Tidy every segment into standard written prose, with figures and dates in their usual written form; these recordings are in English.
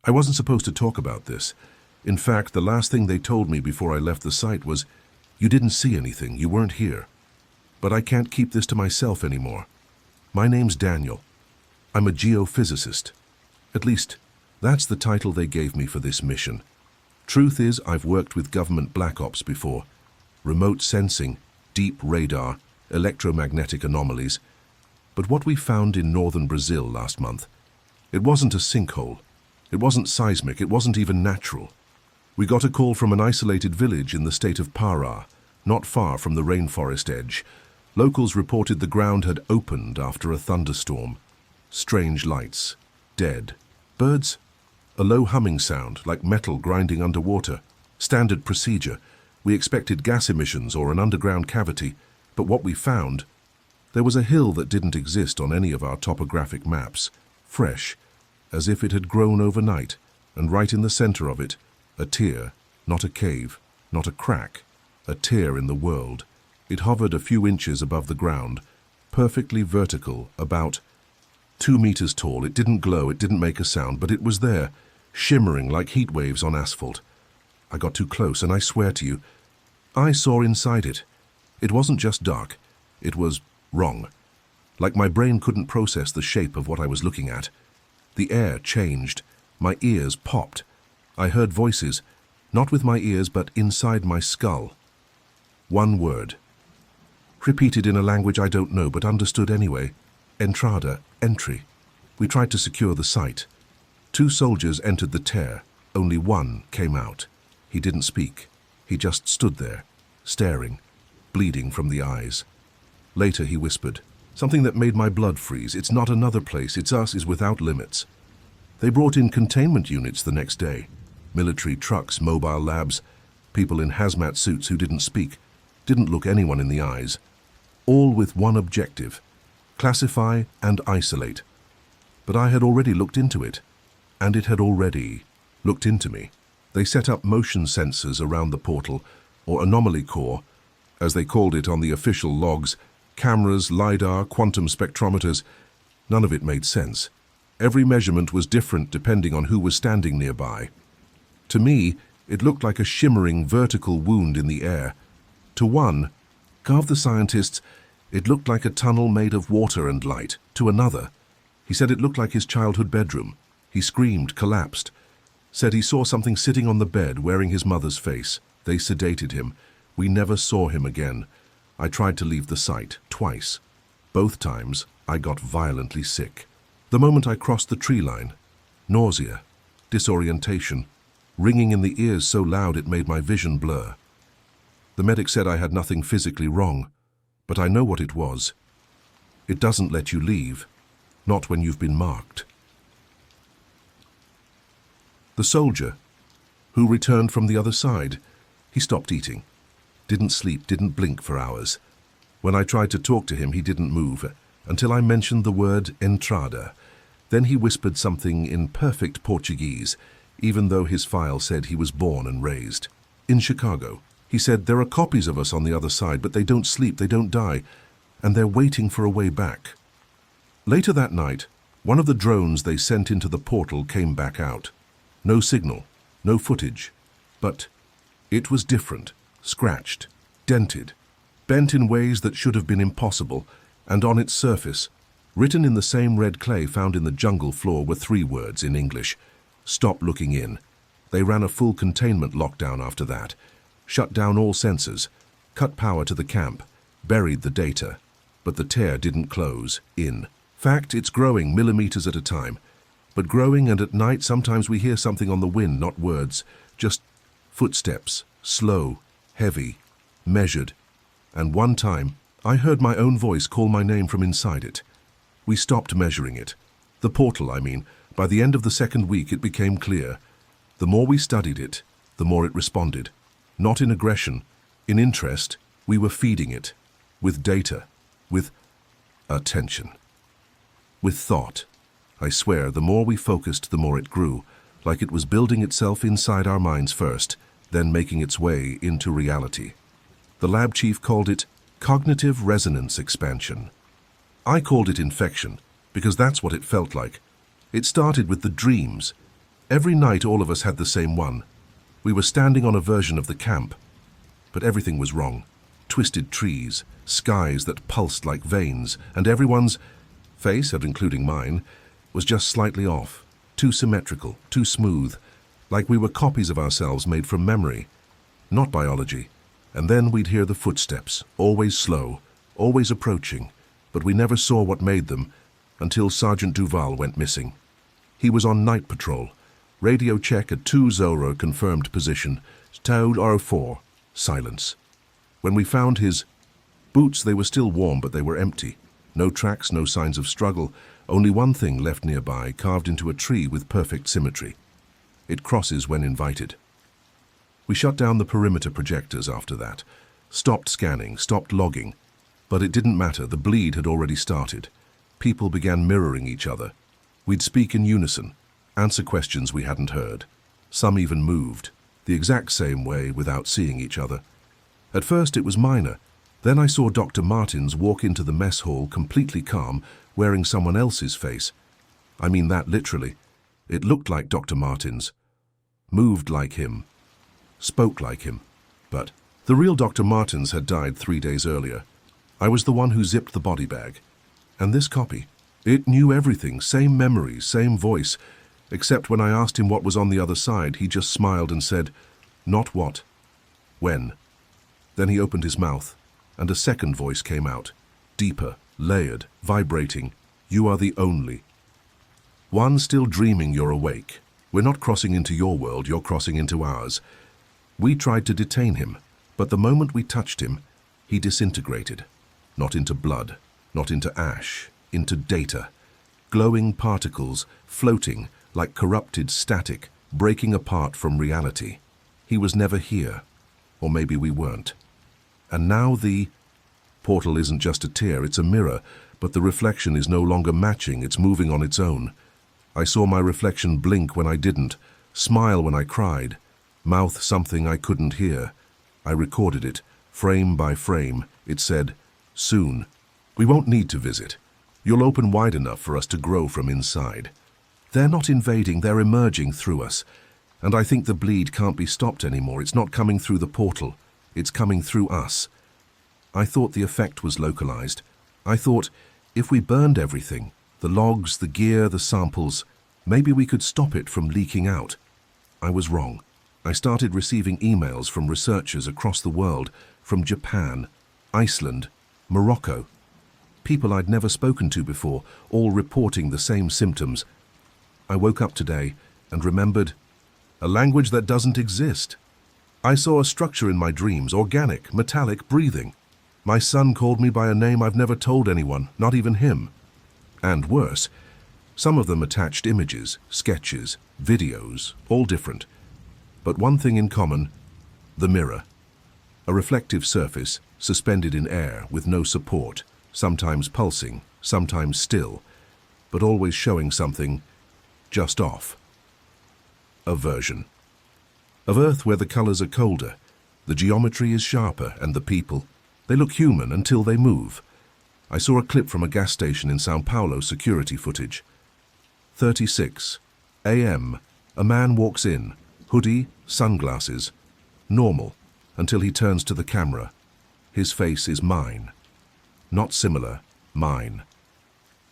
I wasn't supposed to talk about this. In fact, the last thing they told me before I left the site was, "You didn't see anything, you weren't here." But I can't keep this to myself anymore. My name's Daniel. I'm a geophysicist. At least, that's the title they gave me for this mission. Truth is, I've worked with government black ops before. Remote sensing, deep radar, electromagnetic anomalies. But what we found in northern Brazil last month, it wasn't a sinkhole. It wasn't seismic, it wasn't even natural. We got a call from an isolated village in the state of Pará, not far from the rainforest edge. Locals reported the ground had opened after a thunderstorm. Strange lights. Dead. Birds? A low humming sound, like metal grinding underwater. Standard procedure. We expected gas emissions or an underground cavity, but what we found, there was a hill that didn't exist on any of our topographic maps. Fresh, as if it had grown overnight, and right in the center of it, a tear, not a cave, not a crack, a tear in the world. It hovered a few inches above the ground, perfectly vertical, about 2 meters tall. It didn't glow, it didn't make a sound, but it was there, shimmering like heat waves on asphalt. I got too close, and I swear to you, I saw inside it. It wasn't just dark, it was wrong. Like my brain couldn't process the shape of what I was looking at. The air changed. My ears popped. I heard voices, not with my ears, but inside my skull. One word. Repeated in a language I don't know, but understood anyway. Entrada, entry. We tried to secure the site. 2 soldiers entered the tear. Only one came out. He didn't speak. He just stood there, staring, bleeding from the eyes. Later he whispered, something that made my blood freeze. "It's not another place, it's us, is without limits." They brought in containment units the next day. Military trucks, mobile labs, people in hazmat suits who didn't speak, didn't look anyone in the eyes. All with one objective, classify and isolate. But I had already looked into it, and it had already looked into me. They set up motion sensors around the portal, or anomaly core, as they called it on the official logs, cameras, LiDAR, quantum spectrometers. None of it made sense. Every measurement was different depending on who was standing nearby. To me, it looked like a shimmering vertical wound in the air. To one, carved the scientists, it looked like a tunnel made of water and light. To another, he said it looked like his childhood bedroom. He screamed, collapsed. Said he saw something sitting on the bed wearing his mother's face. They sedated him. We never saw him again. I tried to leave the site, twice. Both times, I got violently sick. The moment I crossed the tree line, nausea, disorientation, ringing in the ears so loud it made my vision blur. The medic said I had nothing physically wrong, but I know what it was. It doesn't let you leave, not when you've been marked. The soldier, who returned from the other side, he stopped eating, didn't sleep, didn't blink for hours. When I tried to talk to him, he didn't move, until I mentioned the word entrada. Then he whispered something in perfect Portuguese, even though his file said he was born and raised in Chicago. He said, "There are copies of us on the other side, but they don't sleep, they don't die, and they're waiting for a way back." Later that night, one of the drones they sent into the portal came back out. No signal, no footage, but it was different, scratched, dented, bent in ways that should have been impossible, and on its surface, written in the same red clay found in the jungle floor, were 3 words in English: "Stop looking in." They ran a full containment lockdown after that, shut down all sensors, cut power to the camp, buried the data, but the tear didn't close in. Fact, it's growing millimeters at a time, but growing, and at night sometimes we hear something on the wind, not words, just footsteps, slow, heavy, measured, and one time I heard my own voice call my name from inside it. We stopped measuring it. The portal, I mean. By the end of the 2nd week it became clear. The more we studied it, the more it responded. Not in aggression, in interest. We were feeding it, with data, with attention, with thought. I swear, the more we focused, the more it grew, like it was building itself inside our minds first, then making its way into reality. The lab chief called it cognitive resonance expansion. I called it infection, because that's what it felt like. It started with the dreams, Every night all of us had the same one. We were standing on a version of the camp, but everything was wrong. Twisted trees, skies that pulsed like veins, and everyone's face, and including mine, was just slightly off, too symmetrical, too smooth, like we were copies of ourselves made from memory, not biology. And then we'd hear the footsteps, always slow, always approaching, but we never saw what made them until Sergeant Duval went missing. He was on night patrol. Radio check at 2 Zoro confirmed position. Tower 4, silence. When we found his boots, they were still warm, but they were empty. No tracks, no signs of struggle. Only one thing left nearby, carved into a tree with perfect symmetry. It crosses when invited. We shut down the perimeter projectors after that. Stopped scanning, stopped logging. But it didn't matter, the bleed had already started. People began mirroring each other. We'd speak in unison, answer questions we hadn't heard. Some even moved, the exact same way without seeing each other. At first it was minor. Then I saw Dr. Martins walk into the mess hall completely calm, wearing someone else's face. I mean that literally. It looked like Dr. Martins, moved like him, spoke like him. But the real Dr. Martins had died 3 days earlier. I was the one who zipped the body bag. And this copy, it knew everything, same memories, same voice, except when I asked him what was on the other side, he just smiled and said, "Not what, when." Then he opened his mouth, and a second voice came out, deeper, layered, vibrating. "You are the only one still dreaming you're awake. We're not crossing into your world, you're crossing into ours." We tried to detain him, but the moment we touched him, he disintegrated. Not into blood, not into ash, into data. Glowing particles, floating like corrupted static, breaking apart from reality. He was never here, or maybe we weren't. And now the portal isn't just a tear, it's a mirror, but the reflection is no longer matching, it's moving on its own. I saw my reflection blink when I didn't, smile when I cried, mouth something I couldn't hear. I recorded it, frame by frame. It said, "Soon. We won't need to visit. You'll open wide enough for us to grow from inside." They're not invading, they're emerging through us. And I think the bleed can't be stopped anymore. It's not coming through the portal. It's coming through us. I thought the effect was localized. I thought if we burned everything, the logs, the gear, the samples, maybe we could stop it from leaking out. I was wrong. I started receiving emails from researchers across the world, from Japan, Iceland, Morocco. People I'd never spoken to before, all reporting the same symptoms. I woke up today and remembered a language that doesn't exist. I saw a structure in my dreams, organic, metallic, breathing. My son called me by a name I've never told anyone, not even him. And worse, some of them attached images, sketches, videos, all different. But one thing in common, the mirror. A reflective surface, suspended in air with no support, sometimes pulsing, sometimes still, but always showing something just off. A version of Earth where the colors are colder, the geometry is sharper, and the people, they look human until they move. I saw a clip from a gas station in Sao Paulo, security footage. 36 a.m. A man walks in, hoodie, sunglasses, normal, until he turns to the camera. His face is mine. Not similar, mine.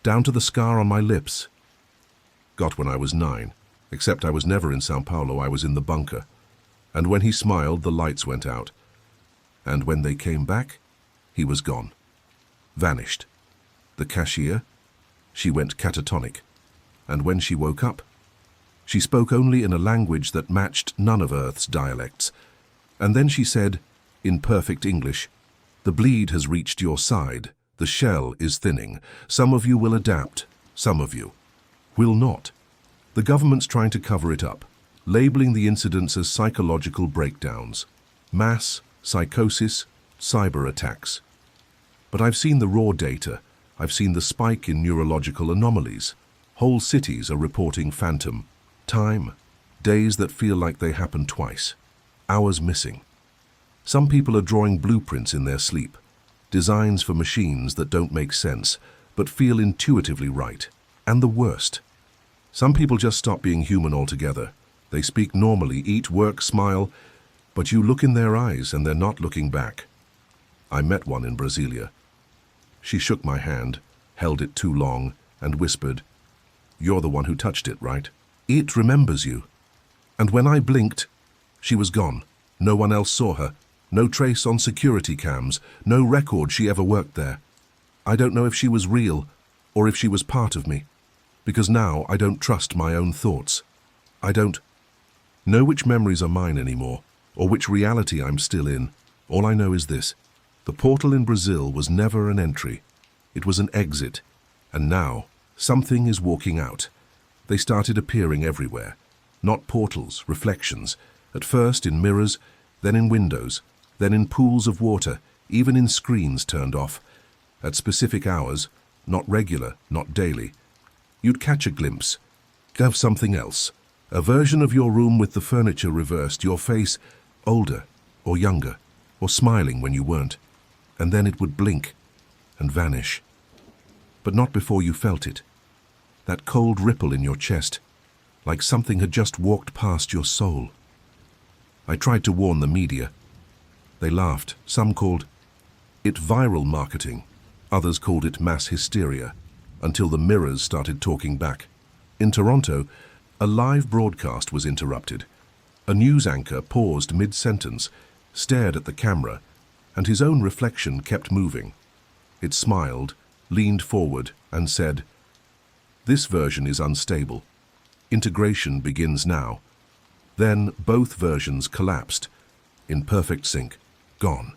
Down to the scar on my lips. Got when I was 9, except I was never in Sao Paulo, I was in the bunker. And when he smiled, the lights went out. And when they came back, he was gone. Vanished. The cashier, she went catatonic. And when she woke up, she spoke only in a language that matched none of Earth's dialects. And then she said, in perfect English, "The bleed has reached your side. The shell is thinning. Some of you will adapt. Some of you will not. The government's trying to cover it up, labeling the incidents as psychological breakdowns, mass, psychosis, cyber attacks. But I've seen the raw data. I've seen the spike in neurological anomalies. Whole cities are reporting phantom time, days that feel like they happened twice, hours missing. Some people are drawing blueprints in their sleep, designs for machines that don't make sense, but feel intuitively right. And the worst, Some people just stop being human altogether. They speak normally, eat, work, smile, but you look in their eyes and they're not looking back. I met one in Brasilia. She shook my hand, held it too long, and whispered, "You're the one who touched it, right? It remembers you." And when I blinked, she was gone. No one else saw her. No trace on security cams. No record she ever worked there. I don't know if she was real or if she was part of me, because now I don't trust my own thoughts. I don't know which memories are mine anymore, or which reality I'm still in. All I know is this: the portal in Brazil was never an entry. It was an exit. And now, something is walking out. They started appearing everywhere. Not portals, reflections. At first in mirrors, then in windows, then in pools of water, even in screens turned off. At specific hours, not regular, not daily. You'd catch a glimpse of something else. A version of your room with the furniture reversed, your face older or younger, or smiling when you weren't. And then it would blink and vanish. But not before you felt it. That cold ripple in your chest, like something had just walked past your soul. I tried to warn the media. They laughed. Some called it viral marketing. Others called it mass hysteria, until the mirrors started talking back. In Toronto, a live broadcast was interrupted. A news anchor paused mid-sentence, stared at the camera, and his own reflection kept moving. It smiled, leaned forward, and said, "This version is unstable. Integration begins now." Then both versions collapsed, in perfect sync, gone.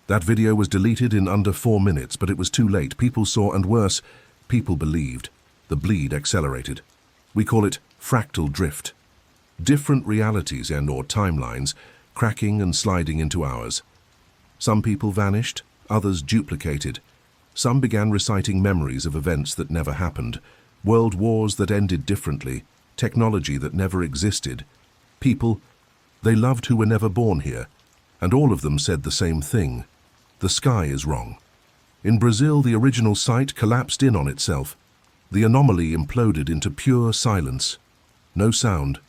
That video was deleted in under 4 minutes, but it was too late. People saw, and worse, people believed. The bleed accelerated. We call it fractal drift. Different realities and/or timelines, cracking and sliding into ours. Some people vanished, others duplicated. Some began reciting memories of events that never happened, world wars that ended differently, technology that never existed. People, they loved who were never born here, and all of them said the same thing: the sky is wrong. In Brazil, the original site collapsed in on itself. The anomaly imploded into pure silence. No sound,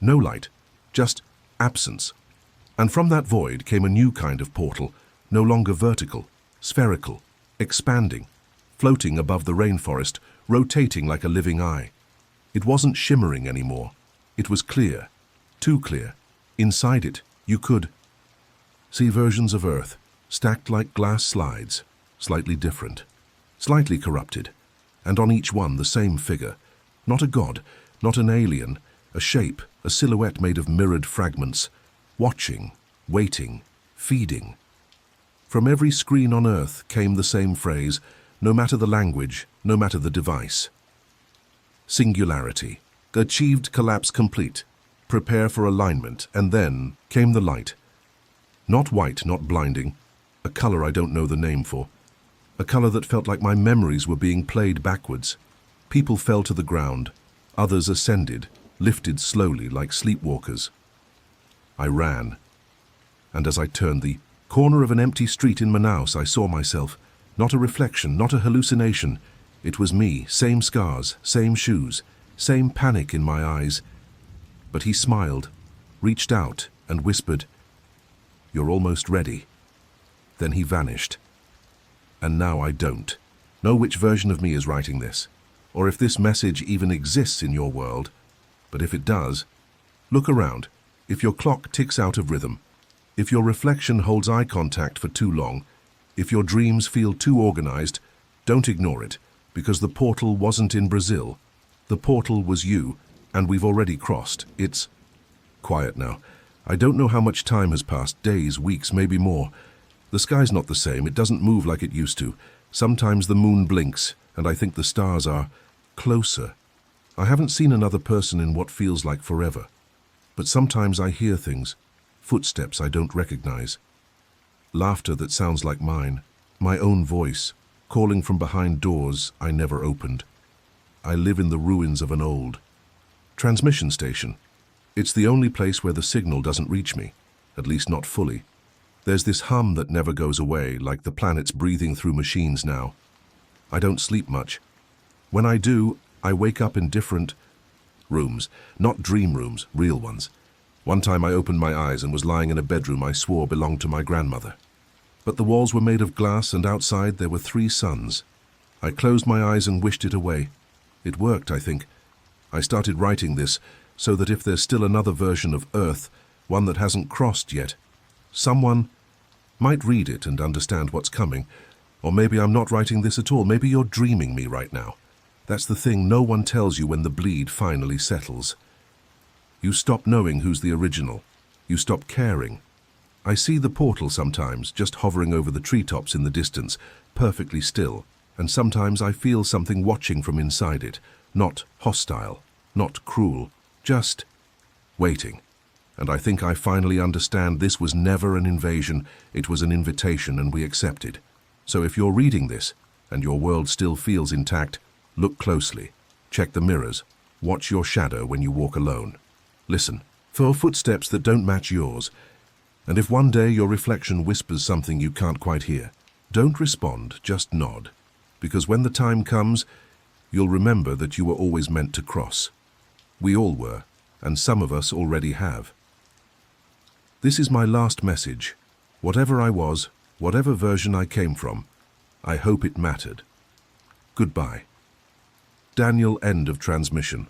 no light, just absence. And from that void came a new kind of portal, no longer vertical, spherical, expanding, floating above the rainforest, rotating like a living eye. It wasn't shimmering anymore. It was clear, too clear. Inside it, you could see versions of Earth, stacked like glass slides, slightly different, slightly corrupted, and on each one the same figure. Not a god, not an alien, a shape, a silhouette made of mirrored fragments, watching, waiting, feeding. From every screen on Earth came the same phrase, no matter the language, no matter the device. Singularity. Achieved collapse complete. Prepare for alignment, and then came the light. Not white, not blinding, a color I don't know the name for. A color that felt like my memories were being played backwards. People fell to the ground, others ascended, lifted slowly like sleepwalkers. I ran, and as I turned the corner of an empty street in Manaus, I saw myself. Not a reflection, not a hallucination. It was me, same scars, same shoes, same panic in my eyes. But he smiled, reached out, and whispered, "You're almost ready." Then he vanished. And now I don't know which version of me is writing this, or if this message even exists in your world. But if it does, look around. If your clock ticks out of rhythm, if your reflection holds eye contact for too long, if your dreams feel too organized, don't ignore it, because the portal wasn't in Brazil. The portal was you, and we've already crossed. It's quiet now. I don't know how much time has passed, days, weeks, maybe more. The sky's not the same, it doesn't move like it used to. Sometimes the moon blinks, and I think the stars are closer. I haven't seen another person in what feels like forever. But sometimes I hear things, footsteps I don't recognize. Laughter that sounds like mine, my own voice, calling from behind doors I never opened. I live in the ruins of an old transmission station. It's the only place where the signal doesn't reach me, at least not fully. There's this hum that never goes away, like the planets breathing through machines now. I don't sleep much. When I do, I wake up in different, Rooms. Not dream rooms, real ones. One time I opened my eyes and was lying in a bedroom I swore belonged to my grandmother. But the walls were made of glass and outside there were 3 suns. I closed my eyes and wished it away. It worked, I think. I started writing this so that if there's still another version of Earth, one that hasn't crossed yet, someone might read it and understand what's coming. Or maybe I'm not writing this at all. Maybe you're dreaming me right now. That's the thing no one tells you when the bleed finally settles. You stop knowing who's the original. You stop caring. I see the portal sometimes, just hovering over the treetops in the distance, perfectly still, and sometimes I feel something watching from inside it, not hostile, not cruel, just waiting. And I think I finally understand this was never an invasion, it was an invitation and we accepted. So if you're reading this, and your world still feels intact, look closely, check the mirrors, watch your shadow when you walk alone. Listen for footsteps that don't match yours. And if one day your reflection whispers something you can't quite hear, don't respond, just nod. Because when the time comes, you'll remember that you were always meant to cross. We all were, and some of us already have. This is my last message. Whatever I was, whatever version I came from, I hope it mattered. Goodbye. Daniel, end of transmission.